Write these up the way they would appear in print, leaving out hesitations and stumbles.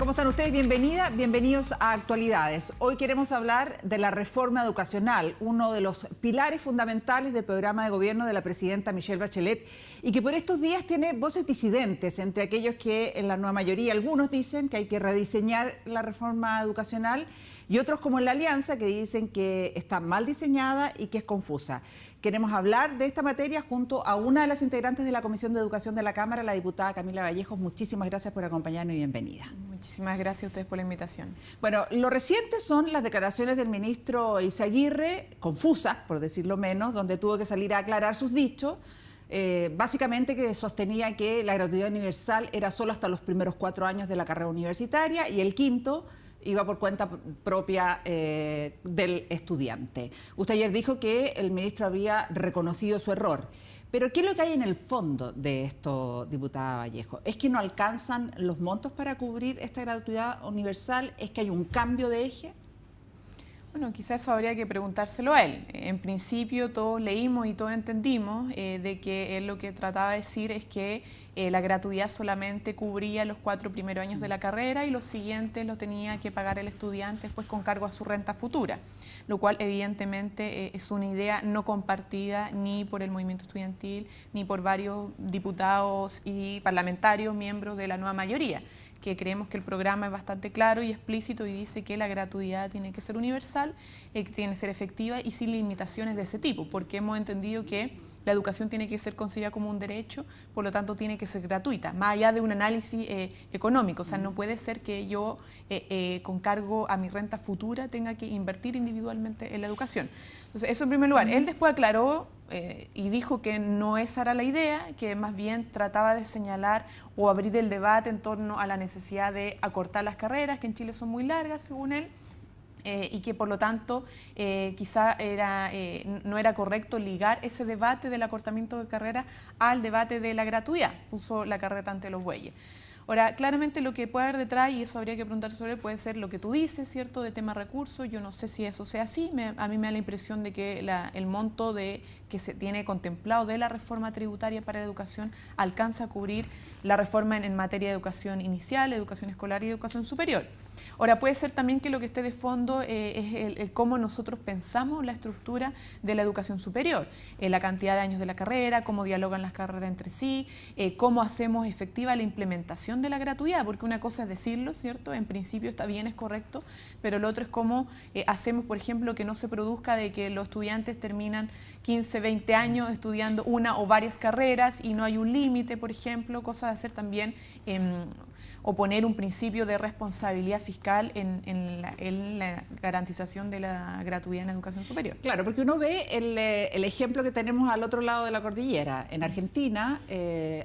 ¿Cómo están ustedes? Bienvenidos a Actualidades. Hoy queremos hablar de la reforma educacional, uno de los pilares fundamentales del programa de gobierno de la presidenta Michelle Bachelet y que por estos días tiene voces disidentes entre aquellos que en la nueva mayoría, algunos dicen que hay que rediseñar la reforma educacional y otros como en la Alianza que dicen que está mal diseñada y que es confusa. Queremos hablar de esta materia junto a una de las integrantes de la Comisión de Educación de la Cámara, la diputada Camila Vallejos. Muchísimas gracias por acompañarnos y bienvenida. Muchísimas gracias a ustedes por la invitación. Bueno, lo reciente son las declaraciones del ministro Izaguirre, confusas, por decirlo menos, donde tuvo que salir a aclarar sus dichos. Básicamente que sostenía que la gratuidad universal era solo hasta los primeros 4 años de la carrera universitaria y el quinto iba por cuenta propia del estudiante. Usted ayer dijo que el ministro había reconocido su error. Pero ¿qué es lo que hay en el fondo de esto, diputada Vallejo? ¿Es que no alcanzan los montos para cubrir esta gratuidad universal? ¿Es que hay un cambio de eje? Bueno, quizás eso habría que preguntárselo a él. En principio todos leímos y todos entendimos de que él lo que trataba de decir es que la gratuidad solamente cubría los 4 primeros años de la carrera y los siguientes los tenía que pagar el estudiante después con cargo a su renta futura, lo cual evidentemente es una idea no compartida ni por el movimiento estudiantil ni por varios diputados y parlamentarios miembros de la nueva mayoría, que creemos que el programa es bastante claro y explícito y dice que la gratuidad tiene que ser universal, que tiene que ser efectiva y sin limitaciones de ese tipo, porque hemos entendido que la educación tiene que ser considerada como un derecho, por lo tanto tiene que ser gratuita, más allá de un análisis económico. O sea, no puede ser que yo con cargo a mi renta futura tenga que invertir individualmente en la educación. Entonces, eso en primer lugar. Él después aclaró y dijo que no esa era la idea, que más bien trataba de señalar o abrir el debate en torno a la necesidad de acortar las carreras, que en Chile son muy largas, según él. Y que por lo tanto quizá no era correcto ligar ese debate del acortamiento de carrera al debate de la gratuidad, puso la carreta ante los bueyes. Ahora, claramente lo que puede haber detrás, y eso habría que preguntar sobre, puede ser lo que tú dices, ¿cierto?, de tema recursos. Yo no sé si eso sea así. A mí me da la impresión de que el monto que se tiene contemplado de la reforma tributaria para la educación alcanza a cubrir la reforma en materia de educación inicial, educación escolar y educación superior. Ahora, puede ser también que lo que esté de fondo es el cómo nosotros pensamos la estructura de la educación superior, la cantidad de años de la carrera, cómo dialogan las carreras entre sí, cómo hacemos efectiva la implementación de la gratuidad, porque una cosa es decirlo, ¿cierto? En principio está bien, es correcto, pero lo otro es cómo hacemos, por ejemplo, que no se produzca de que los estudiantes terminan 15, 20 años estudiando una o varias carreras y no hay un límite, por ejemplo, cosa de hacer también o poner un principio de responsabilidad fiscal en la garantización de la gratuidad en la educación superior. Claro, porque uno ve el ejemplo que tenemos al otro lado de la cordillera. En Argentina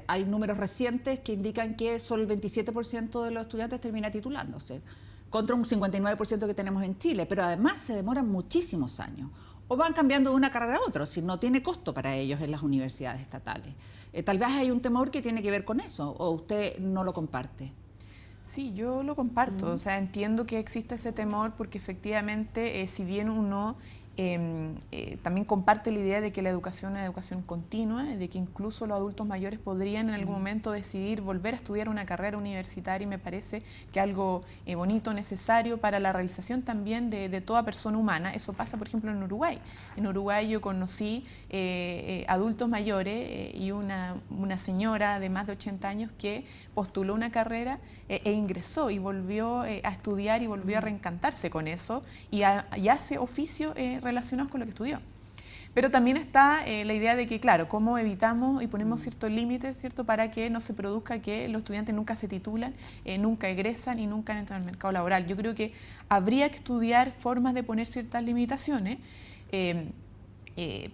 hay números recientes que indican que solo el 27% de los estudiantes termina titulándose, contra un 59% que tenemos en Chile, pero además se demoran muchísimos años. O van cambiando de una carrera a otra, si no tiene costo para ellos en las universidades estatales. Tal vez hay un temor que tiene que ver con eso, o usted no lo comparte. Sí, yo lo comparto, o sea, entiendo que existe ese temor porque efectivamente, si bien uno también comparte la idea de que la educación es una educación continua, de que incluso los adultos mayores podrían en algún momento decidir volver a estudiar una carrera universitaria, y me parece que algo bonito, necesario para la realización también de toda persona humana. Eso pasa, por ejemplo, en Uruguay. En Uruguay yo conocí adultos mayores y una señora de más de 80 años que postuló una carrera e ingresó y volvió a estudiar y volvió a reencantarse con eso y hace oficio relacionados con lo que estudió. Pero también está la idea de que, claro, cómo evitamos y ponemos ciertos límites, ¿cierto?, para que no se produzca que los estudiantes nunca se titulan, nunca egresan y nunca entran al mercado laboral. Yo creo que habría que estudiar formas de poner ciertas limitaciones,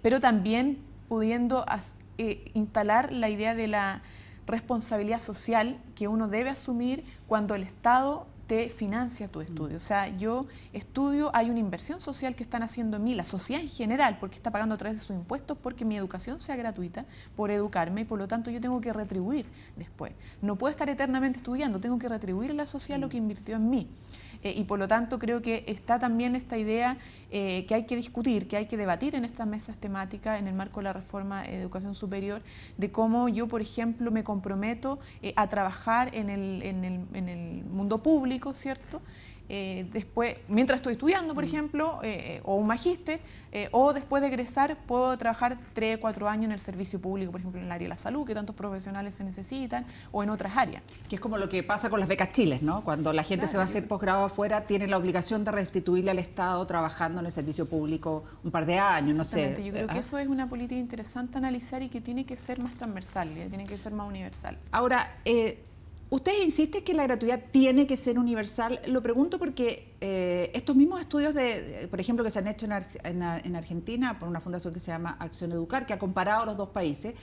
pero también pudiendo instalar la idea de la responsabilidad social que uno debe asumir cuando el Estado te financia tu estudio. O sea, yo estudio, hay una inversión social que están haciendo en mí, la sociedad en general, porque está pagando a través de sus impuestos, porque mi educación sea gratuita, por educarme, y por lo tanto yo tengo que retribuir después. No puedo estar eternamente estudiando, tengo que retribuir a la sociedad lo que invirtió en mí. y por lo tanto creo que está también esta idea que hay que discutir, que hay que debatir en estas mesas temáticas en el marco de la reforma de educación superior, de cómo yo, por ejemplo, me comprometo a trabajar en el mundo público, ¿cierto? Después, mientras estoy estudiando, por ejemplo, o un magíster, o después de egresar puedo trabajar 3 o 4 años en el servicio público, por ejemplo, en el área de la salud, que tantos profesionales se necesitan, o en otras áreas. Que es como lo que pasa con las becas Chiles, ¿no? Cuando la gente se va a hacer posgrado afuera, tiene la obligación de restituirle al Estado trabajando en el servicio público un par de años, no sé. Yo creo que eso es una política interesante a analizar y que tiene que ser más transversal, tiene que ser más universal. Ahora, ustedes insisten que la gratuidad tiene que ser universal. Lo pregunto porque estos mismos estudios, por ejemplo, que se han hecho en Argentina por una fundación que se llama Acción Educar, que ha comparado los dos países,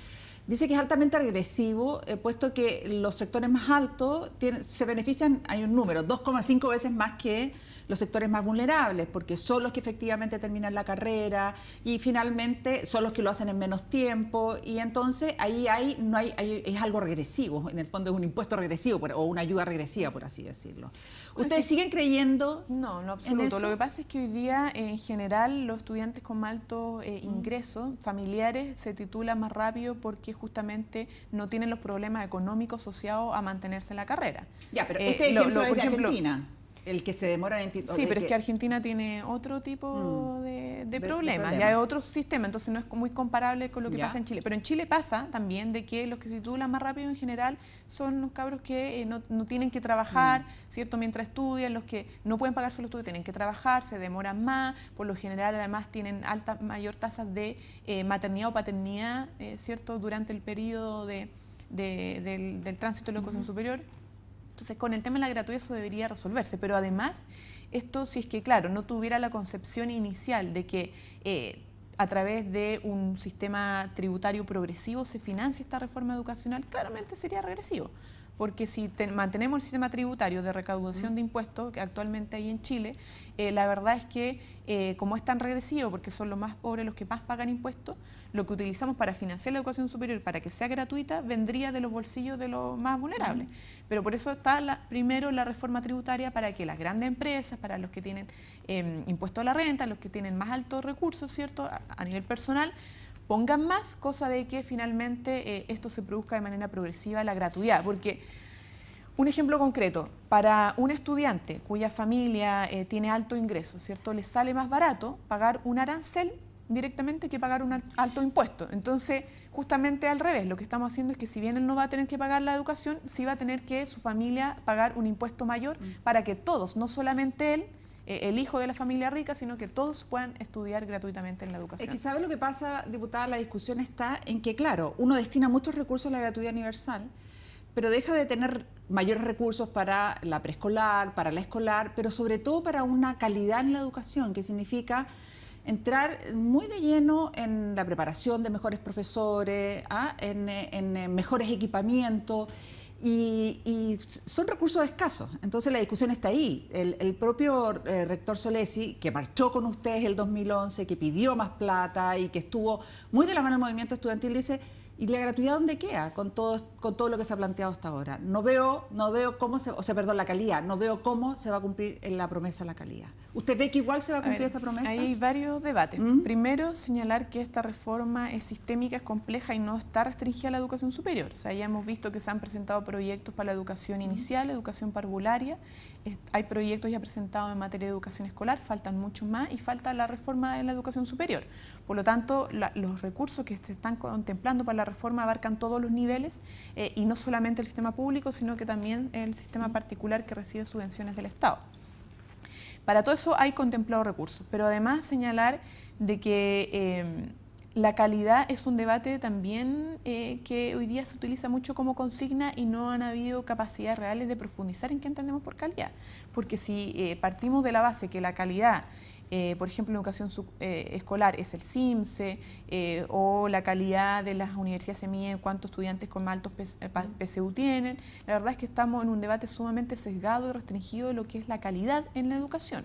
dice que es altamente regresivo, puesto que los sectores más altos se benefician, hay un número, 2,5 veces más que los sectores más vulnerables, porque son los que efectivamente terminan la carrera y finalmente son los que lo hacen en menos tiempo, y entonces ahí es algo regresivo, en el fondo es un impuesto regresivo o una ayuda regresiva, por así decirlo. ¿Ustedes siguen creyendo? No, no, absoluto. Lo que pasa es que hoy día, en general, los estudiantes con más altos ingresos familiares se titulan más rápido porque justamente no tienen los problemas económicos asociados a mantenerse en la carrera. Ya, pero este ejemplo es de Argentina. El que se demora en... Sí, pero es que Argentina tiene otro tipo de problemas, ya hay otro sistema, entonces no es muy comparable con lo que pasa en Chile. Pero en Chile pasa también de que los que se titulan más rápido en general son los cabros que no tienen que trabajar, ¿cierto? Mientras estudian, los que no pueden pagarse los estudios tienen que trabajar, se demoran más, por lo general además tienen mayor tasas de maternidad o paternidad, ¿cierto? Durante el periodo del tránsito de la educación superior. Entonces, con el tema de la gratuidad eso debería resolverse, pero además, esto si es que, claro, no tuviera la concepción inicial de que a través de un sistema tributario progresivo se financia esta reforma educacional, claramente sería regresivo. Porque si mantenemos el sistema tributario de recaudación de impuestos que actualmente hay en Chile, la verdad es que como es tan regresivo, porque son los más pobres los que más pagan impuestos, lo que utilizamos para financiar la educación superior, para que sea gratuita, vendría de los bolsillos de los más vulnerables. Pero por eso está primero la reforma tributaria, para que las grandes empresas, para los que tienen impuesto a la renta, los que tienen más altos recursos, ¿cierto?, a nivel personal, pongan más, cosa de que finalmente esto se produzca de manera progresiva, la gratuidad. Porque, un ejemplo concreto, para un estudiante cuya familia tiene alto ingreso, ¿cierto?, les sale más barato pagar un arancel directamente que pagar un alto impuesto. Entonces, justamente al revés, lo que estamos haciendo es que si bien él no va a tener que pagar la educación, sí va a tener que su familia pagar un impuesto mayor para que todos, no solamente él, el hijo de la familia rica, sino que todos puedan estudiar gratuitamente en la educación. Es que ¿sabe lo que pasa, diputada? La discusión está en que, claro, uno destina muchos recursos a la gratuidad universal, pero deja de tener mayores recursos para la preescolar, para la escolar, pero sobre todo para una calidad en la educación, que significa entrar muy de lleno en la preparación de mejores profesores, en mejores equipamientos. Y son recursos escasos, entonces la discusión está ahí. El propio rector Solesi, que marchó con ustedes el 2011, que pidió más plata y que estuvo muy de la mano del movimiento estudiantil, dice, ¿y la gratuidad dónde queda con todo lo que se ha planteado hasta ahora? No veo cómo la calidad, no veo cómo se va a cumplir en la promesa de la calidad. ¿Usted ve que igual se va a cumplir esa promesa? Hay varios debates. Primero, señalar que esta reforma es sistémica, es compleja y no está restringida a la educación superior. O sea, ya hemos visto que se han presentado proyectos para la educación inicial, educación parvularia, hay proyectos ya presentados en materia de educación escolar, faltan muchos más y falta la reforma en la educación superior. Por lo tanto, los recursos que se están contemplando para la reforma abarcan todos los niveles y no solamente el sistema público, sino que también el sistema particular que recibe subvenciones del Estado. Para todo eso hay contemplados recursos, pero además señalar de que la calidad es un debate también que hoy día se utiliza mucho como consigna y no han habido capacidades reales de profundizar en qué entendemos por calidad. Porque si partimos de la base que la calidad, por ejemplo, en educación escolar es el CIMSE o la calidad de las universidades se mide en cuántos estudiantes con más altos PSU tienen, la verdad es que estamos en un debate sumamente sesgado y restringido de lo que es la calidad en la educación.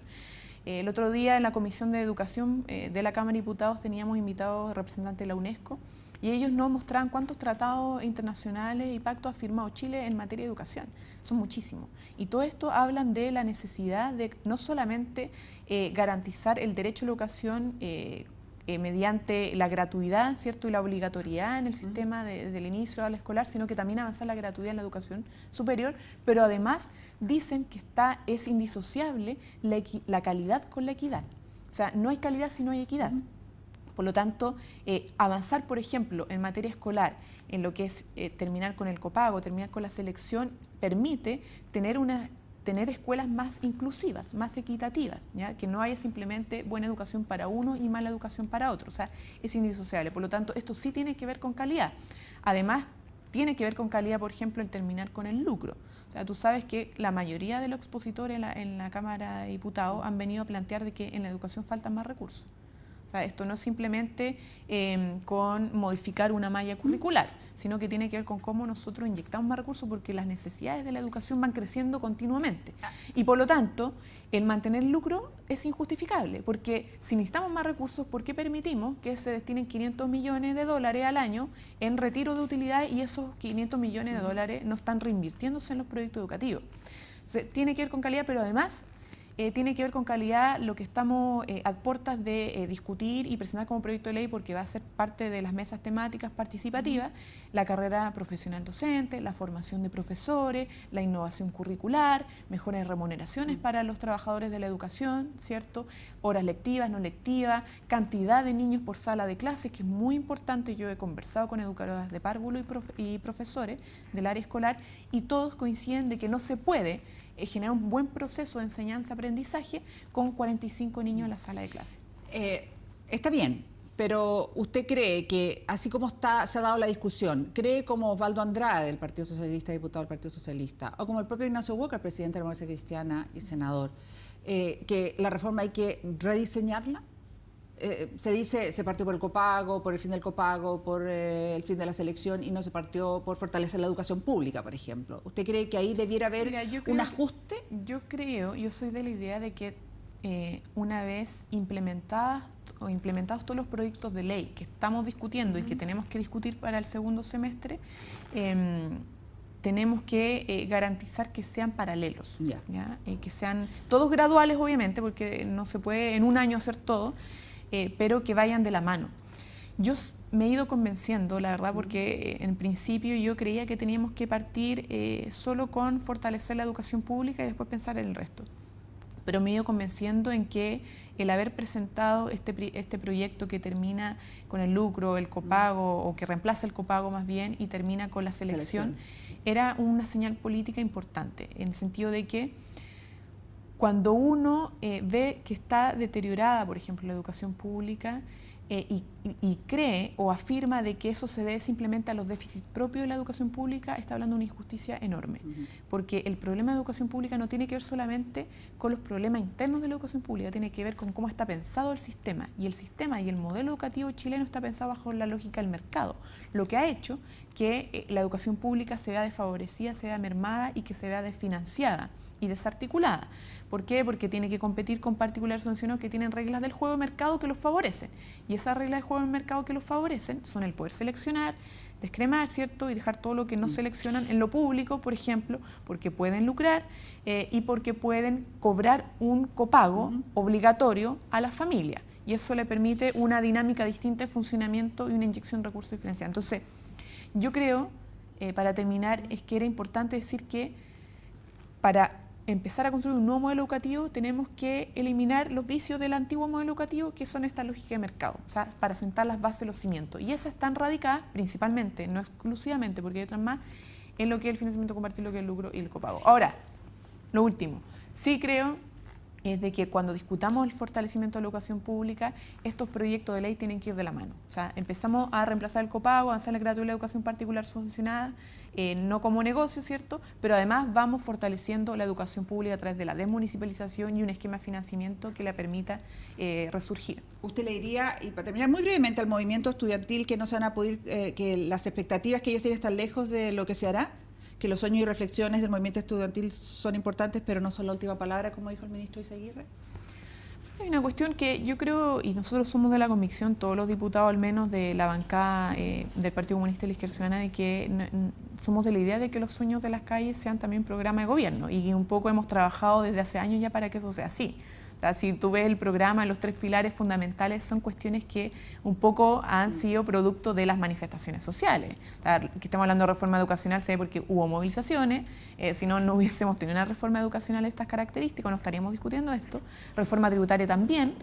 El otro día en la Comisión de Educación de la Cámara de Diputados teníamos invitados representantes de la UNESCO y ellos no mostraban cuántos tratados internacionales y pactos ha firmado Chile en materia de educación. Son muchísimos. Y todo esto hablan de la necesidad de no solamente garantizar el derecho a la educación mediante la gratuidad, ¿cierto?, y la obligatoriedad en el sistema desde el inicio al escolar, sino que también avanzar la gratuidad en la educación superior, pero además dicen que es indisociable la calidad con la equidad. O sea, no hay calidad si no hay equidad. Por lo tanto, avanzar, por ejemplo, en materia escolar, en lo que es terminar con el copago, terminar con la selección, permite tener escuelas más inclusivas, más equitativas, ¿ya? Que no haya simplemente buena educación para uno y mala educación para otro. O sea, es indisociable. Por lo tanto, esto sí tiene que ver con calidad. Además, tiene que ver con calidad, por ejemplo, el terminar con el lucro. O sea, tú sabes que la mayoría de los expositores en la Cámara de Diputados han venido a plantear de que en la educación faltan más recursos. O sea, esto no es simplemente con modificar una malla curricular, sino que tiene que ver con cómo nosotros inyectamos más recursos, porque las necesidades de la educación van creciendo continuamente. Y por lo tanto, el mantener lucro es injustificable, porque si necesitamos más recursos, ¿por qué permitimos que se destinen 500 millones de dólares al año en retiro de utilidades y esos 500 millones de dólares no están reinvirtiéndose en los proyectos educativos? Entonces, tiene que ver con calidad, pero además tiene que ver con calidad lo que estamos a puertas de discutir y presentar como proyecto de ley, porque va a ser parte de las mesas temáticas participativas, la carrera profesional docente, la formación de profesores, la innovación curricular, mejores remuneraciones para los trabajadores de la educación, ¿cierto? Horas lectivas, no lectivas, cantidad de niños por sala de clases, que es muy importante. Yo he conversado con educadoras de párvulo y profesores del área escolar, y todos coinciden de que no se puede generar un buen proceso de enseñanza-aprendizaje con 45 niños en la sala de clase. Está bien, pero ¿usted cree que, así como se ha dado la discusión, cree como Osvaldo Andrade, del Partido Socialista, diputado del Partido Socialista, o como el propio Ignacio Walker, presidente de la Democracia Cristiana y senador, que la reforma hay que rediseñarla? Se dice, se partió por el copago, por el fin del copago, por el fin de la selección, y no se partió por fortalecer la educación pública, por ejemplo. ¿Usted cree que ahí debiera haber un ajuste? Yo soy de la idea de que una vez implementados todos los proyectos de ley que estamos discutiendo y que tenemos que discutir para el segundo semestre, tenemos que garantizar que sean paralelos, ¿ya? Que sean todos graduales, obviamente, porque no se puede en un año hacer todo, pero que vayan de la mano. Yo me he ido convenciendo, la verdad, porque en principio yo creía que teníamos que partir solo con fortalecer la educación pública y después pensar en el resto. Pero me he ido convenciendo en que el haber presentado este proyecto que termina con el lucro, el copago, o que reemplaza el copago más bien, y termina con la selección, era una señal política importante, en el sentido de que cuando uno ve que está deteriorada, por ejemplo, la educación pública, y cree o afirma de que eso se debe simplemente a los déficits propios de la educación pública, está hablando de una injusticia enorme. Porque el problema de educación pública no tiene que ver solamente con los problemas internos de la educación pública, tiene que ver con cómo está pensado el sistema. Y el sistema y el modelo educativo chileno está pensado bajo la lógica del mercado, lo que ha hecho que la educación pública se vea desfavorecida, se vea mermada y que se vea desfinanciada y desarticulada. ¿Por qué? Porque tiene que competir con particulares subvencionados que tienen reglas del juego de mercado que los favorecen. Y esas reglas del juego de mercado que los favorecen son el poder seleccionar, descremar, ¿cierto? Y dejar todo lo que no seleccionan en lo público, por ejemplo, porque pueden lucrar y porque pueden cobrar un copago obligatorio a la familia. Y eso le permite una dinámica distinta de funcionamiento y una inyección de recursos financieros. Entonces, yo creo, para terminar, es que era importante decir que para empezar a construir un nuevo modelo educativo tenemos que eliminar los vicios del antiguo modelo educativo, que son esta lógica de mercado, o sea, para sentar las bases, los cimientos. Y esas están radicadas principalmente, no exclusivamente, porque hay otras más, en lo que es el financiamiento compartido, lo que es el lucro y el copago. Ahora, lo último, sí creo es de que cuando discutamos el fortalecimiento de la educación pública, estos proyectos de ley tienen que ir de la mano. O sea, empezamos a reemplazar el copago, avanzar la gratuidad de la educación particular subvencionada, no como negocio, ¿cierto? Pero además vamos fortaleciendo la educación pública a través de la desmunicipalización y un esquema de financiamiento que la permita resurgir. Usted le diría, y para terminar muy brevemente, al movimiento estudiantil, que no se van a poder, que las expectativas que ellos tienen están lejos de lo que se hará, que los sueños y reflexiones del movimiento estudiantil son importantes, pero no son la última palabra, como dijo el ministro Izaguirre. Hay una cuestión que yo creo, y nosotros somos de la convicción, todos los diputados al menos de la bancada del Partido Comunista y la Izquierda Ciudadana, de que somos de la idea de que los sueños de las calles sean también programa de gobierno, y un poco hemos trabajado desde hace años ya para que eso sea así. O sea, si tú ves el programa, los 3 pilares fundamentales son cuestiones que un poco han sido producto de las manifestaciones sociales. O sea, que estamos hablando de reforma educacional, se ve porque hubo movilizaciones, si no, no hubiésemos tenido una reforma educacional de estas características, no estaríamos discutiendo esto. Reforma tributaria también,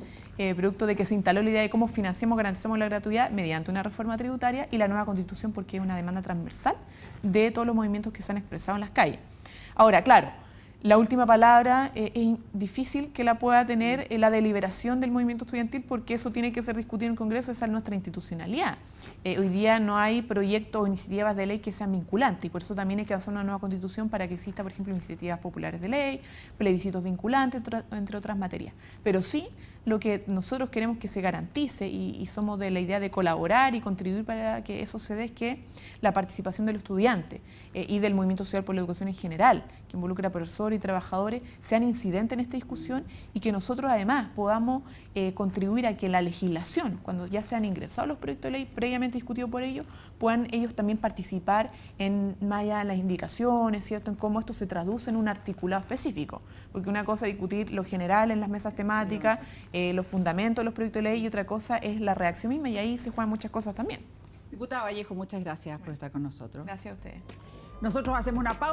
producto de que se instaló la idea de cómo financiamos, garantizamos la gratuidad mediante una reforma tributaria, y la nueva Constitución porque es una demanda transversal de todos los movimientos que se han expresado en las calles. Ahora, claro, la última palabra es difícil que la pueda tener la deliberación del movimiento estudiantil, porque eso tiene que ser discutido en el Congreso, esa es nuestra institucionalidad. Hoy día no hay proyectos o iniciativas de ley que sean vinculantes, y por eso también hay que hacer una nueva Constitución para que exista, por ejemplo, iniciativas populares de ley, plebiscitos vinculantes, entre otras materias. Pero sí, lo que nosotros queremos que se garantice, y somos de la idea de colaborar y contribuir para que eso se dé, es que la participación del estudiante y del movimiento social por la educación en general, que involucra a profesores y trabajadores, sean incidentes en esta discusión, y que nosotros además podamos contribuir a que la legislación, cuando ya se han ingresado los proyectos de ley previamente discutidos por ellos, puedan ellos también participar en más allá de las indicaciones, ¿cierto?, en cómo esto se traduce en un articulado específico. Porque una cosa es discutir lo general en las mesas temáticas, los fundamentos de los proyectos de ley, y otra cosa es la reacción misma, y ahí se juegan muchas cosas también. Diputada Vallejo, muchas gracias por estar con nosotros. Gracias a ustedes. Nosotros hacemos una pausa.